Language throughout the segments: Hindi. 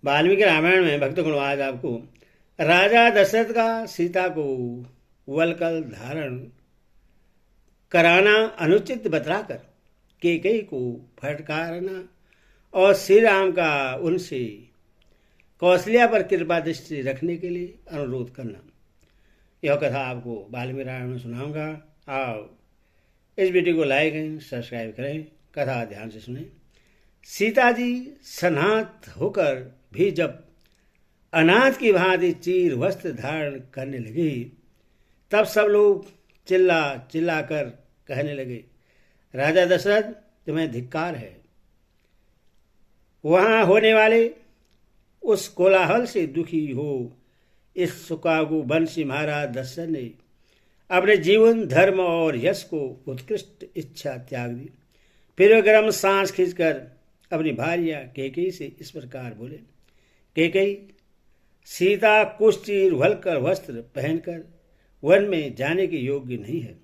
वाल्मीकि रामायण में भक्त गुणवाद आपको राजा दशरथ का सीता को वलकल धारण कराना अनुचित बतलाकर कैकेयी को फटकारना और श्री राम का उनसे कौशल्या पर कृपा दृष्टि रखने के लिए अनुरोध करना। यह कथा आपको वाल्मीकि रामायण में सुनाऊंगा। आप इस वीडियो को लाइक करें, सब्सक्राइब करें, कथा ध्यान से सुनें। सीता जी सनाथ होकर भी जब अनाथ की भांति चीर वस्त्र धारण करने लगी तब सब लोग चिल्ला चिल्ला कर कहने लगे, राजा दशरथ तुम्हें धिक्कार है। वहां होने वाले उस कोलाहल से दुखी हो इस सुकागु बंशी महाराज दशरथ ने अपने जीवन धर्म और यश को उत्कृष्ट इच्छा त्याग दी। फिर वे गर्म सांस खींचकर अपनी भार्या कैकेयी से इस प्रकार बोले, कैकेयी, सीता कुष्ठीर वलकर वस्त्र पहनकर वन में जाने के योग्य नहीं है।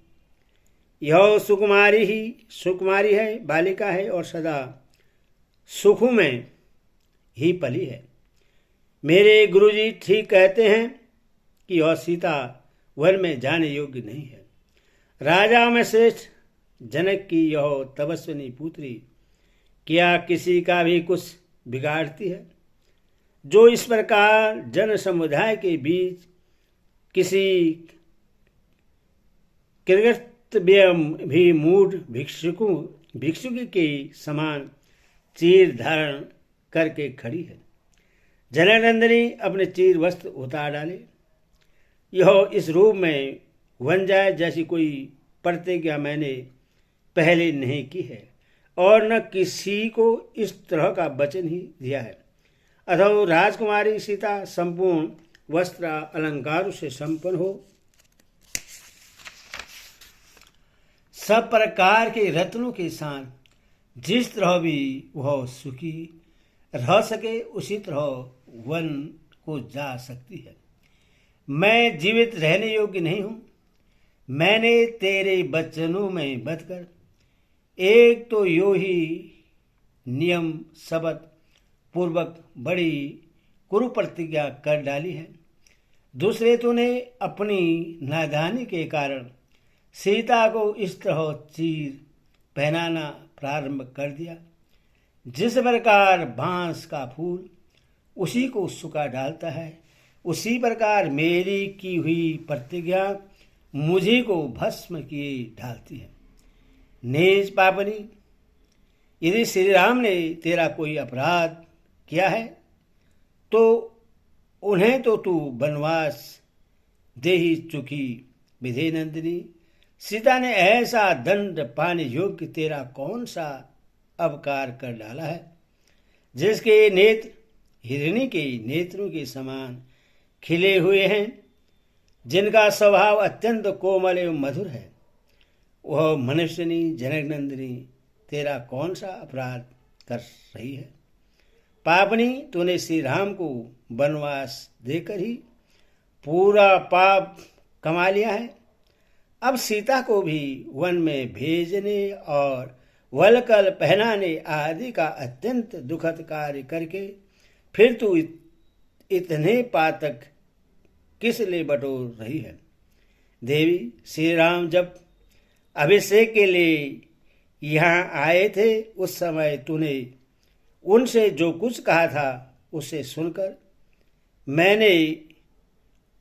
यह सुकुमारी है, बालिका है और सदा सुखों में ही पली है। मेरे गुरुजी ठीक कहते हैं कि यह सीता वन में जाने योग्य नहीं है। राजा में श्रेष्ठ जनक की यह तपस्विनी पुत्री क्या किसी का भी कुछ बिगाड़ती है? जो इस प्रकार जन समुदाय के बीच किसी कृतज्ञ भी मूढ़ भिक्षुकी के समान चीर धारण करके खड़ी है। जनकनंदिनी अपने चीर वस्त्र उतार डाले। यह इस रूप में बन जाए जैसी कोई प्रतिज्ञा मैंने पहले नहीं की है और न किसी को इस तरह का वचन ही दिया है। अथवा राजकुमारी सीता संपूर्ण वस्त्र अलंकारों से संपन्न हो, सब प्रकार के रत्नों के साथ जिस तरह भी वह सुखी रह सके उसी तरह वन को जा सकती है। मैं जीवित रहने योग्य नहीं हूं। मैंने तेरे वचनों में बदकर एक तो यो ही नियम शपथ पूर्वक बड़ी कुरु प्रतिज्ञा कर डाली है। दूसरे तूने अपनी नादानी के कारण सीता को इस तरह चीर पहनाना प्रारंभ कर दिया। जिस प्रकार बांस का फूल उसी को सुखा डालता है, उसी प्रकार मेरी की हुई प्रतिज्ञा मुझे को भस्म किए डालती है। नेज पापनी, यदि श्री राम ने तेरा कोई अपराध किया है तो उन्हें तो तू वनवास दे ही चुकी। विधे नंदिनी, सीता ने ऐसा दंड पाने योग्य तेरा कौन सा अपकार कर डाला है जिसके नेत्र हिरणी के नेत्रों के समान खिले हुए हैं, जिनका स्वभाव अत्यंत कोमल एवं मधुर है। वह मनुष्यनी जनकनंदिनी तेरा कौन सा अपराध कर रही है? पापनी, तूने श्री राम को वनवास देकर ही पूरा पाप कमा लिया है। अब सीता को भी वन में भेजने और वलकल पहनाने आदि का अत्यंत दुखद कार्य करके फिर तू इतने पातक किस लिए बटोर रही है? देवी, श्री राम जब अभिषेक के लिए यहाँ आए थे उस समय तूने उनसे जो कुछ कहा था उसे सुनकर मैंने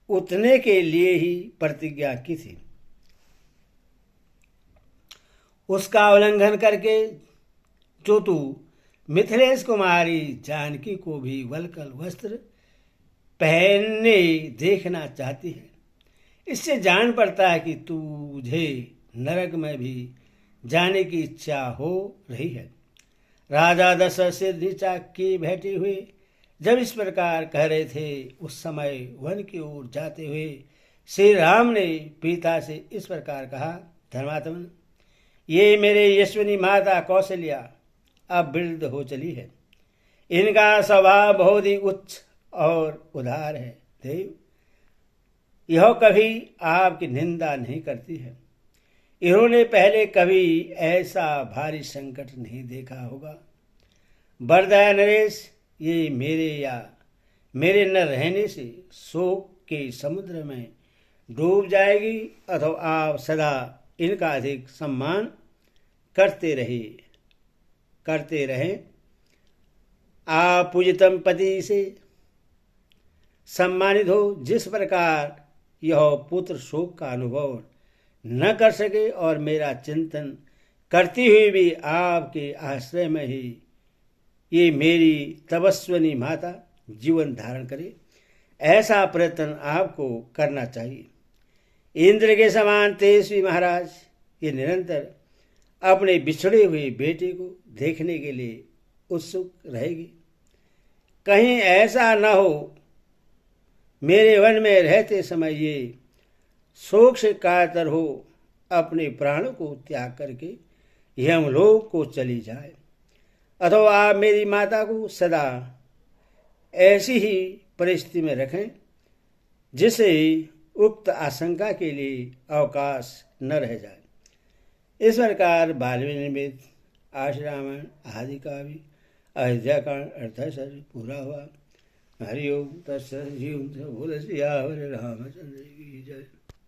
उतने के लिए ही प्रतिज्ञा की थी। उसका उल्लंघन करके जो तू मिथिलेश कुमारी जानकी को भी वलकल वस्त्र पहनने देखना चाहती है, इससे जान पड़ता है कि तुझे नरक में भी जाने की इच्छा हो रही है। राजा दशरथ सिर नीचा किए बैठे हुए जब इस प्रकार कह रहे थे उस समय वन की ओर जाते हुए श्री राम ने पिता से इस प्रकार कहा, धर्मात्मन, ये मेरे यशस्विनी माता कौशल्या अब वृद्ध हो चली है। इनका स्वभाव बहुत ही उच्च और उदार है। देव, यह कभी आपकी निंदा नहीं करती है। इन्होंने पहले कभी ऐसा भारी संकट नहीं देखा होगा। वरदाय नरेश, ये मेरे न रहने से शोक के समुद्र में डूब जाएगी, अथवा आप सदा इनका अधिक सम्मान करते रहें। आप पूजितम पति से सम्मानित हो, जिस प्रकार यह पुत्र शोक का अनुभव न कर सके और मेरा चिंतन करती हुई भी आपके आश्रय में ही ये मेरी तपस्विनी माता जीवन धारण करे, ऐसा प्रयत्न आपको करना चाहिए। इंद्र के समान तेजस्वी महाराज ये निरंतर अपने बिछड़े हुए बेटे को देखने के लिए उत्सुक रहेगी। कहीं ऐसा न हो मेरे वन में रहते समय ये शोक से कातर हो अपने प्राणों को त्याग करके यमलोक को चली जाए, अथवा आप मेरी माता को सदा ऐसी ही परिस्थिति में रखें जिसे उक्त आशंका के लिए अवकाश न रह जाए। इस प्रकार वाल्मीकि निर्मित आशु रामायण आदि का भी अयोध्याकांड अर्थात पूरा हुआ। हरिओम तत्सत्। बोल सियावर रामचंद्र की जय।